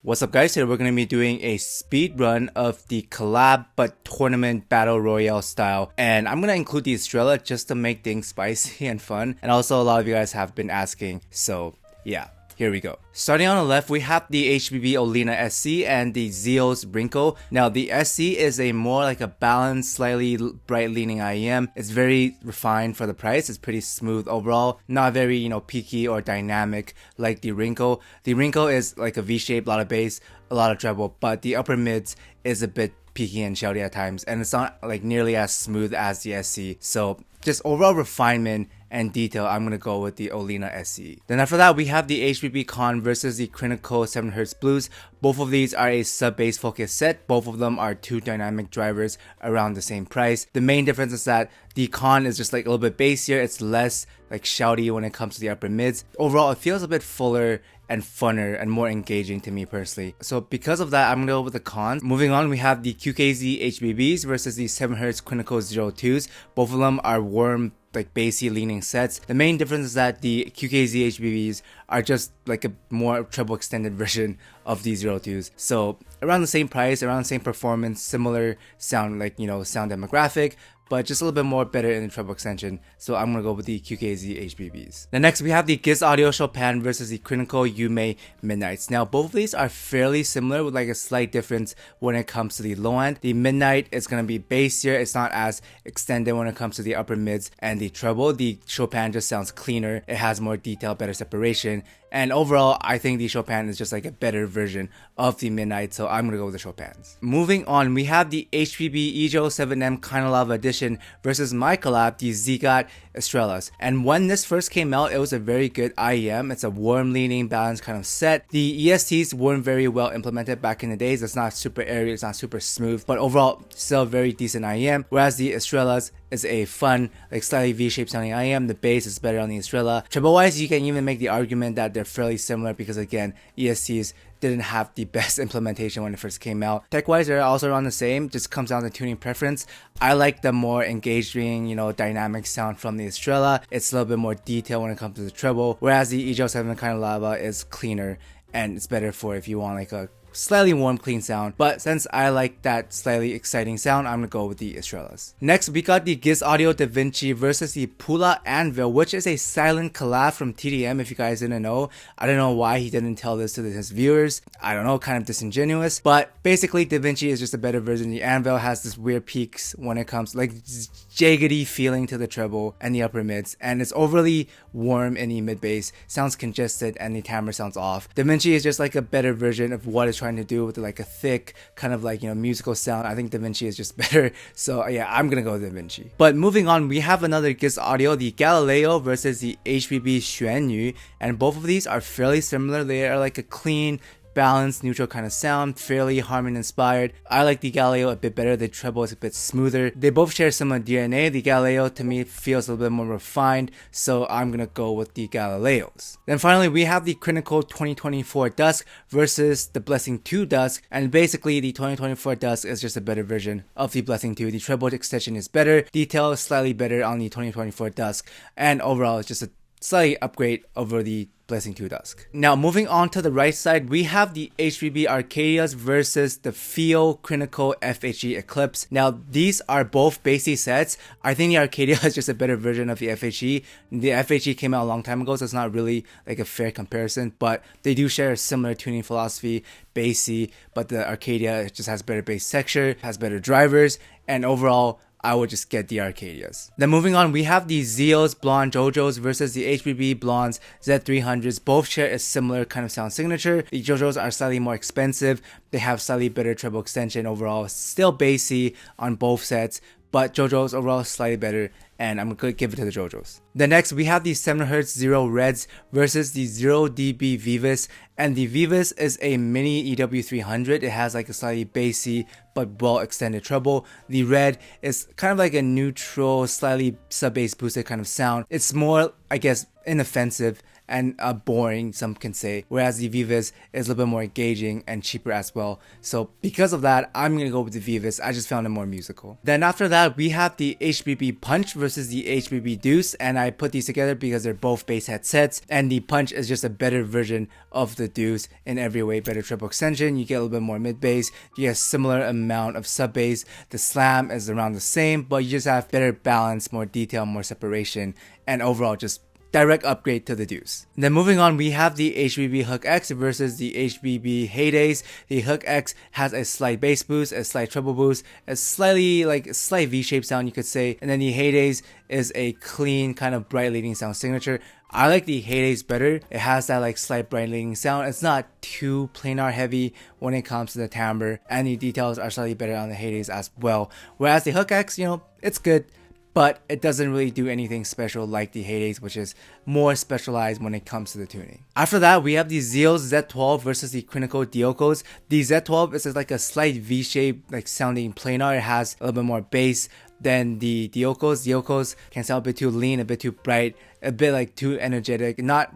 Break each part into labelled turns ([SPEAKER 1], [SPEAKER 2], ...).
[SPEAKER 1] What's up guys, today we're going to be doing a speed run of the collab but tournament battle royale style, and I'm going to include the Estrella just to make things spicy and fun, and also a lot of you guys have been asking, so yeah. Here we go. Starting on the left, we have the HBB Olina SC and the Zeos Brinko. Now, the SC is a more like a balanced, slightly bright leaning IEM. It's very refined for the price. It's pretty smooth overall. Not very, peaky or dynamic like the Rinko. The Rinko is like a V-shape, a lot of bass, a lot of treble, but the upper mids is a bit peaky and shouty at times, and it's not like nearly as smooth as the SC. So just overall refinement and detail, I'm gonna go with the Olina SC. Then after that, we have the HBB Con versus the Critical 7Hz Blues. Both of these are a sub-bass focused set. Both of them are two dynamic drivers around the same price. The main difference is that the Con is just like a little bit bassier. It's less like shouty when it comes to the upper mids. Overall, it feels a bit fuller and funner and more engaging to me personally. So because of that, I'm gonna go with the Con. Moving on, we have the QKZ HBBs versus the 7Hz Critical 02s. Both of them are warm, like bassy leaning sets. The main difference is that the QKZ HBBs are just like a more treble extended version of the 02s. So around the same price, around the same performance, similar sound, like sound demographic, but just a little bit more better in the treble extension. So I'm gonna go with the QKZ HBBs. Then next we have the Giz Audio Chopin versus the Critical Yume Midnights. Now both of these are fairly similar with like a slight difference when it comes to the low end. The Midnight is gonna be bassier. It's not as extended when it comes to the upper mids and the treble. The Chopin just sounds cleaner. It has more detail, better separation. And overall, I think the Chopin is just like a better version of the Midnight, so I'm gonna go with the Chopins. Moving on, we have the HBB Ejo 7M Kinda Edition versus my collab, the Zigot Estrellas. And when this first came out, it was a very good IEM. It's a warm leaning, balanced kind of set. The ESTs weren't very well implemented back in the days. It's not super airy, it's not super smooth, but overall, still a very decent IEM. Whereas the Estrellas is a fun, like slightly V-shaped sounding IEM. The bass is better on the Estrella. Treble wise, you can even make the argument that they're fairly similar because again, ESTs didn't have the best implementation when it first came out. Tech wise, they're also around the same, just comes down to tuning preference. I like the more engaging, dynamic sound from the Estrella. It's a little bit more detail when it comes to the treble, whereas the Ejo 7 kind of lava is cleaner and it's better for if you want like a slightly warm, clean sound. But since I like that slightly exciting sound, I'm gonna go with the Estrellas. Next, we got the Giz Audio Da Vinci versus the Pula Anvil, which is a silent collab from TDM. If you guys didn't know, I don't know why he didn't tell this to his viewers. I don't know, kind of disingenuous. But basically, Da Vinci is just a better version. The Anvil has this weird peaks when it comes like jaggedy feeling to the treble and the upper mids, and it's overly warm in the mid bass. Sounds congested and the timbre sounds off. Da Vinci is just like a better version of what it's trying to do with like a thick kind of like musical sound. I think Da Vinci is just better, so yeah, I'm gonna go with Da Vinci. But moving on, we have another Giz Audio, the Galileo versus the HBB Xuanyu, and both of these are fairly similar. They are like a clean, balanced, neutral kind of sound, fairly harmony inspired. I like the Galileo a bit better. The treble is a bit smoother. They both share similar DNA. The Galileo to me feels a little bit more refined, so I'm gonna go with the Galileos. Then finally, we have the Critical 2024 Dusk versus the Blessing 2 Dusk, and basically the 2024 Dusk is just a better version of the Blessing 2. The treble extension is better, detail is slightly better on the 2024 Dusk, and overall it's just a slight upgrade over the Blessing 2 Dusk. Now moving on to the right side, we have the HBB Arcadias versus the Fio Critical FHE Eclipse. Now these are both bassy sets. I think the Arcadia is just a better version of the FHE. The FHE came out a long time ago, so it's not really like a fair comparison, but they do share a similar tuning philosophy, bassy, but the Arcadia just has better bass texture, has better drivers, and overall I would just get the Arcadias. Then moving on, we have the Zeos Blonde Jojos versus the HBB Blondes Z300s. Both share a similar kind of sound signature. The Jojos are slightly more expensive. They have slightly better treble extension overall. Still bassy on both sets, but Jojos overall slightly better, and I'm gonna give it to the Jojos. Then next, we have the 7Hz Zero Reds versus the 0dB Vivus, and the Vivus is a mini EW300. It has like a slightly bassy but well extended treble. The Red is kind of like a neutral, slightly sub-bass boosted kind of sound. It's more, I guess, inoffensive and boring, some can say, whereas the Vivus is a little bit more engaging and cheaper as well. So because of that, I'm gonna go with the Vivus. I just found it more musical. Then after that, we have the HBB Punch versus the HBB Deuce, and I put these together because they're both bass headsets, and the Punch is just a better version of the Deuce in every way. Better treble extension, you get a little bit more mid bass, you get a similar amount of sub bass, the slam is around the same, but you just have better balance, more detail, more separation, and overall just direct upgrade to the Deuce. Then moving on, we have the HBB Hook X versus the HBB Heydays. The Hook X has a slight bass boost, a slight treble boost, a slight V-shaped sound you could say, and then the Heydays is a clean kind of bright leading sound signature. I like the Heydays better. It has that like slight bright leading sound. It's not too planar heavy when it comes to the timbre, and the details are slightly better on the Heydays as well. Whereas the Hook X, it's good, but it doesn't really do anything special like the Heydays, which is more specialized when it comes to the tuning. After that, we have the Zeos Z12 versus the Crinico Diocos. The Z12 is like a slight V-shape, like sounding planar. It has a little bit more bass than the Diocos. Diocos can sound a bit too lean, a bit too bright, a bit like too energetic, not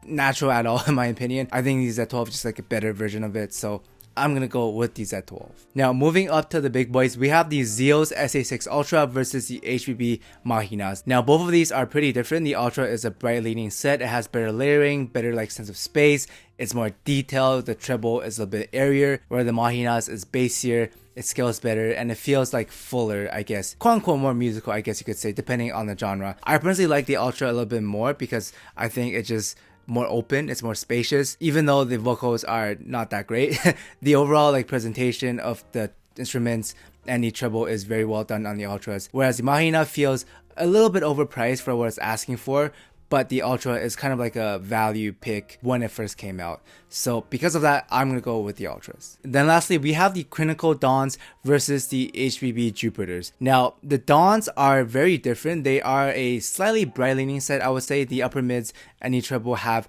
[SPEAKER 1] natural at all in my opinion. I think the Z12 is just like a better version of it, so I'm gonna go with the Z12. Now moving up to the big boys, we have the Zeos SA6 Ultra versus the HBB Mahinas. Now both of these are pretty different. The Ultra is a bright leading set. It has better layering, better like sense of space. It's more detailed. The treble is a bit airier, where the Mahinas is bassier. It scales better and it feels like fuller, I guess. Quote unquote more musical, I guess you could say, depending on the genre. I personally like the Ultra a little bit more because I think it just more open, it's more spacious, even though the vocals are not that great. The overall like presentation of the instruments and the treble is very well done on the Ultras, whereas the Mahina feels a little bit overpriced for what it's asking for, but the Ultra is kind of like a value pick when it first came out. So because of that, I'm going to go with the Ultras. Then lastly, we have the Crinico Dawns versus the HBB Jupiters. Now, the Dawns are very different. They are a slightly bright leaning set, I would say. The upper mids and the treble have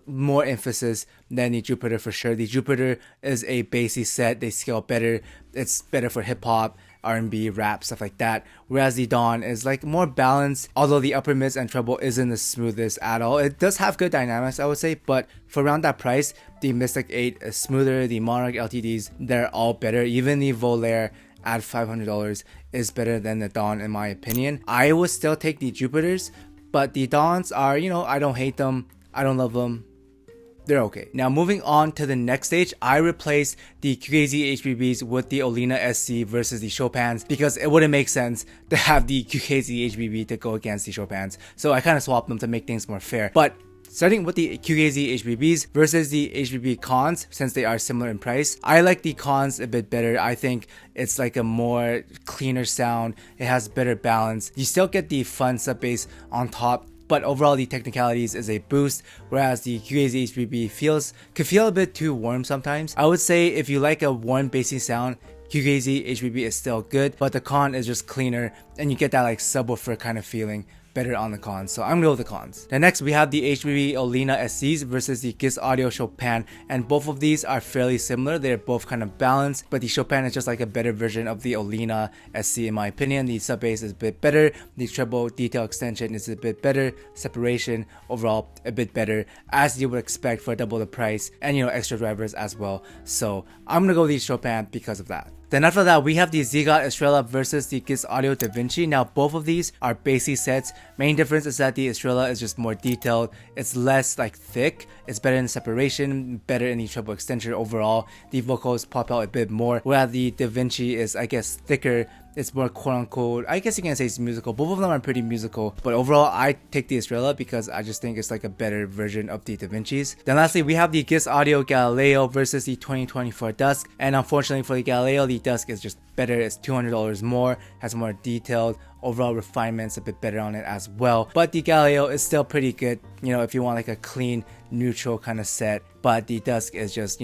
[SPEAKER 1] more emphasis than the Jupiter for sure. The Jupiter is a bassy set. They scale better. It's better for hip hop, R&B, rap, stuff like that. Whereas the Dawn is like more balanced, although the upper mids and treble isn't the smoothest at all. It does have good dynamics, I would say, but for around that price, the Mystic 8 is smoother, the Monarch LTDs, they're all better. Even the Volaire at $500 is better than the Dawn in my opinion. I would still take the Jupiters, but the Dawns are, I don't hate them, I don't love them. They're okay. Now moving on to the next stage, I replaced the QKZ HBBs with the Olina SC versus the Chopins because it wouldn't make sense to have the QKZ HBB to go against the Chopins. So I kind of swapped them to make things more fair. But starting with the QKZ HBBs versus the HBB Cons, since they are similar in price, I like the Cons a bit better. I think it's like a more cleaner sound. It has better balance. You still get the fun sub bass on top, but overall the technicalities is a boost, whereas the QKZ HBB could feel a bit too warm sometimes. I would say if you like a warm bassy sound, QKZ HBB is still good, but the Con is just cleaner and you get that like subwoofer kind of feeling better on the Cons, so I'm gonna go with the Cons. Then next we have the HBB Olina SCs versus the Giz Audio Chopin, and both of these are fairly similar. They're both kind of balanced, but the Chopin is just like a better version of the Olina SC in my opinion. The sub bass is a bit better, the treble detail extension is a bit better, separation overall a bit better, as you would expect for double the price, and extra drivers as well. So I'm gonna go with the Chopin because of that. Then after that, we have the Zigot Estrella versus the Giz Audio Da Vinci. Now both of these are bassy sets. Main difference is that the Estrella is just more detailed. It's less like thick. It's better in separation, better in the treble extension overall. The vocals pop out a bit more, whereas the Da Vinci is, I guess, thicker. It's more quote unquote, I guess you can say it's musical. Both of them are pretty musical, but overall I take the Estrella because I just think it's like a better version of the Da Vinci's. Then lastly, we have the Giz Audio Galileo versus the 2024 Dusk, and unfortunately for the Galileo, the Dusk is just better. It's $200 more, has more detailed overall refinements, a bit better on it as well. But the Galileo is still pretty good, if you want like a clean, neutral kind of set. But the Dusk is just,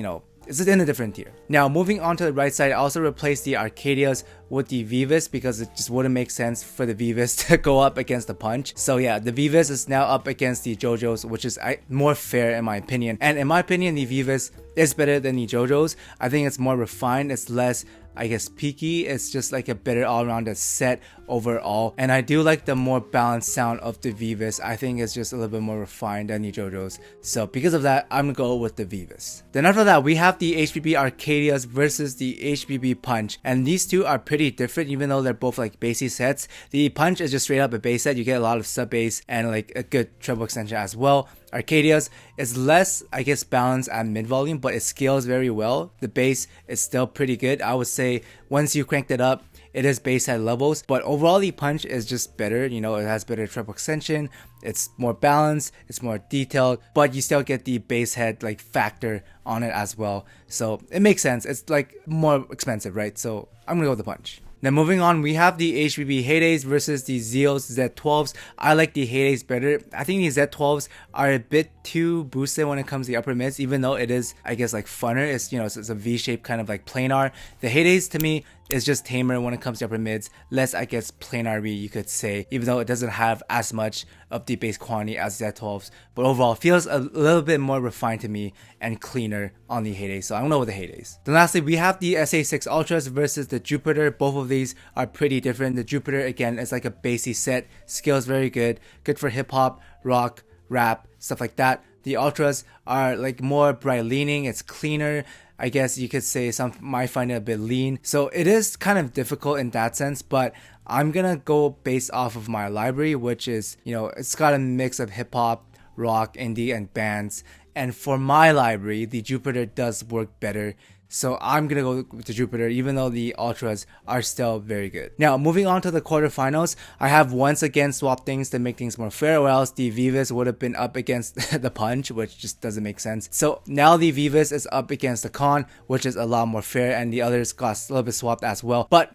[SPEAKER 1] it's in a different tier. Now moving on to the right side, I also replaced the Arcadias with the Vivus because it just wouldn't make sense for the Vivus to go up against the Punch. So yeah, the Vivus is now up against the JoJo's, which is more fair in my opinion. And in my opinion, the Vivus is better than the JoJo's. I think it's more refined, it's less, I guess, peaky. It's just like a better all-rounded set overall. And I do like the more balanced sound of the Vivus. I think it's just a little bit more refined than the JoJo's. So because of that, I'm gonna go with the Vivus. Then after that, we have the HBB Arcadias versus the HBB Punch. And these two are pretty different even though they're both like bassy sets. The Punch is just straight up a bass set. You get a lot of sub bass and like a good treble extension as well. Arcadias is less, I guess, balanced at mid volume, but it scales very well. The bass is still pretty good. I would say once you cranked it up, it is bass head levels, but overall the Punch is just better. You know, it has better treble extension, it's more balanced, it's more detailed, but you still get the bass head like factor on it as well. So it makes sense. It's like more expensive, right? So I'm gonna go with the Punch. Now moving on, we have the HBB Heydays versus the Zeus Z12s. I like the Heydays better. I think the Z12s are a bit too boosted when it comes to the upper mids, even though it is, I guess, like funner. It's, you know, it's a V-shaped kind of like planar. The Heydays to me is just tamer when it comes to upper mids, less, I guess, planar-y you could say, even though it doesn't have as much of the bass quantity as Z12s, but overall feels a little bit more refined to me and cleaner on the Heydays, so I'm gonna go with the Heydays. Then lastly, we have the SA6 Ultras versus the Jupiter. Both of these are pretty different. The Jupiter, again, is like a bassy set, scales very good for hip-hop, rock, rap, stuff like that. The Ultras are like more bright leaning, it's cleaner. I guess you could say some might find it a bit lean. So it is kind of difficult in that sense, but I'm gonna go based off of my library, which is, you know, it's got a mix of hip hop, rock, indie, and bands. And for my library, the Jupiter does work better. So I'm gonna go with the Jupiter, even though the Ultras are still very good. Now, moving on to the quarterfinals, I have once again swapped things to make things more fair, or else the Vivus would have been up against the Punch, which just doesn't make sense. So now the Vivus is up against the Con, which is a lot more fair, and the others got a little bit swapped as well. But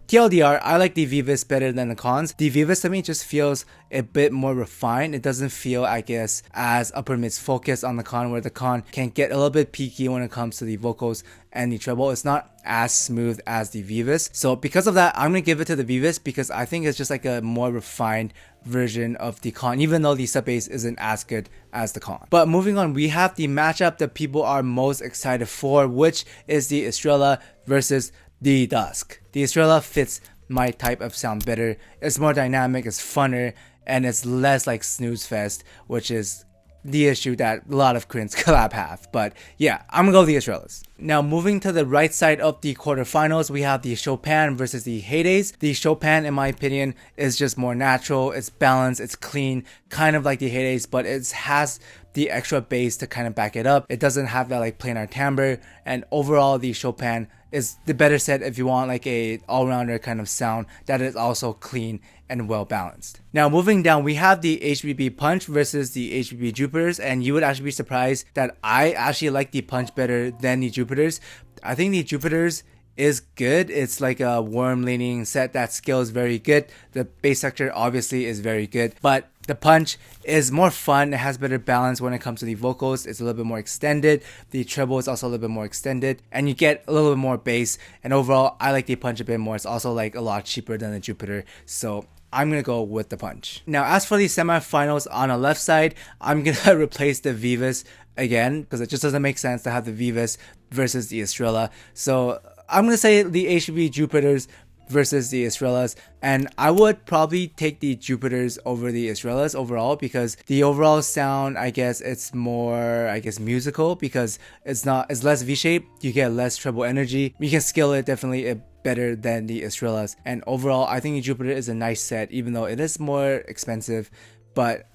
[SPEAKER 1] TLDR, I like the Vivus better than the Cons. The Vivus to me just feels a bit more refined. It doesn't feel, I guess, as upper mids focused on the Con, where the Con can get a little bit peaky when it comes to the vocals and the treble. It's not as smooth as the Vivus. So because of that, I'm gonna give it to the Vivus because I think it's just like a more refined version of the Con, even though the sub bass isn't as good as the Con. But moving on, we have the matchup that people are most excited for, which is the Estrella versus the Dusk. The Estrella fits my type of sound better. It's more dynamic, it's funner, and it's less like snooze fest, which is the issue that a lot of Koreans collab have. But yeah, I'm gonna go with the Estrellas. Now moving to the right side of the quarterfinals, we have the Chopin versus the Heydays. The Chopin, in my opinion, is just more natural, it's balanced, it's clean, kind of like the Heydays, but it has the extra bass to kind of back it up. It doesn't have that like planar timbre, and overall the Chopin is the better set if you want like a all-rounder kind of sound that is also clean and well balanced. Now moving down, we have the HBB Punch versus the HBB Jupiters, and you would actually be surprised that I actually like the Punch better than the Jupiters. I think the Jupiters is good. It's like a warm leaning set that scales very good. The bass sector obviously is very good, but the Punch is more fun. It has better balance when it comes to the vocals. It's a little bit more extended. The treble is also a little bit more extended, and you get a little bit more bass. And overall, I like the Punch a bit more. It's also like a lot cheaper than the Jupiter. So I'm gonna go with the Punch. Now, as for the semifinals on the left side, I'm gonna replace the Vivus again because it just doesn't make sense to have the Vivus versus the Estrella. So I'm gonna say the HBB Jupiters versus the Estrellas, and I would probably take the Jupiters over the Estrellas overall because the overall sound, I guess it's more, I guess, musical because it's less V-shaped. You get less treble energy. You can scale it definitely better than the Estrellas, and overall I think the Jupiter is a nice set even though it is more expensive, but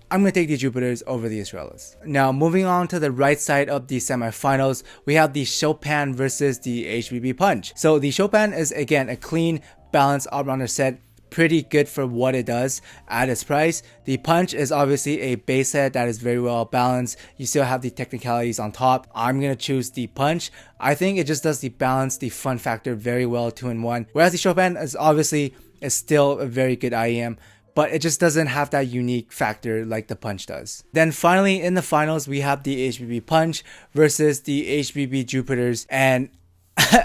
[SPEAKER 1] I'm going to take the Jupiters over the Estrellas. Now moving on to the right side of the semifinals, we have the Chopin versus the HBB Punch. So the Chopin is again a clean, balanced all-rounder set, pretty good for what it does at its price. The Punch is obviously a bass set that is very well balanced. You still have the technicalities on top. I'm going to choose the Punch. I think it just does the balance, the fun factor very well 2-in-1. Whereas the Chopin is still a very good IEM, but it just doesn't have that unique factor like the Punch does. Then finally in the finals, we have the HBB Punch versus the HBB Jupiters, and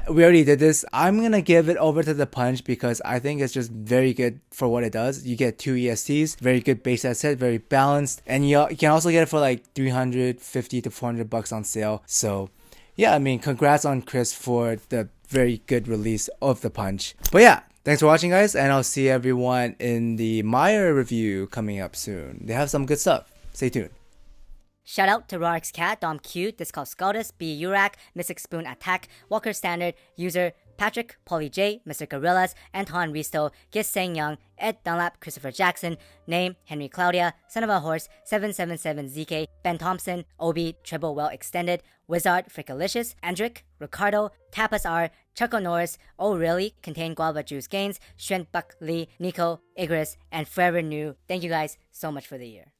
[SPEAKER 1] we already did this. I'm gonna give it over to the punch because I think it's just very good for what it does. You get 2 ESCs, very good base set, very balanced, and you can also get it for like 350 to 400 bucks on sale. So yeah, I mean, congrats on Chris for the very good release of the punch. But yeah, thanks for watching, guys, and I'll see everyone in the Meyer review coming up soon. They have some good stuff. Stay tuned.
[SPEAKER 2] Shout out to Rorik's Cat, Dom Q, Discal Scotus, B Urak, Mystic Spoon Attack, Walker Standard, User, Patrick, Polly J, Mr. Gorillas, Anton Risto, Gis Sang Young, Ed Dunlap, Christopher Jackson, Name, Henry Claudia, Son of a Horse, 777ZK, Ben Thompson, Obi, Triple Well Extended, Wizard, Frickalicious, Andric, Ricardo, Tapas R, Chucko Norris, Oh Really, Contain Guava Juice Gains, Shren Buck Lee, Nico, Igris, and Forever New. Thank you guys so much for the year.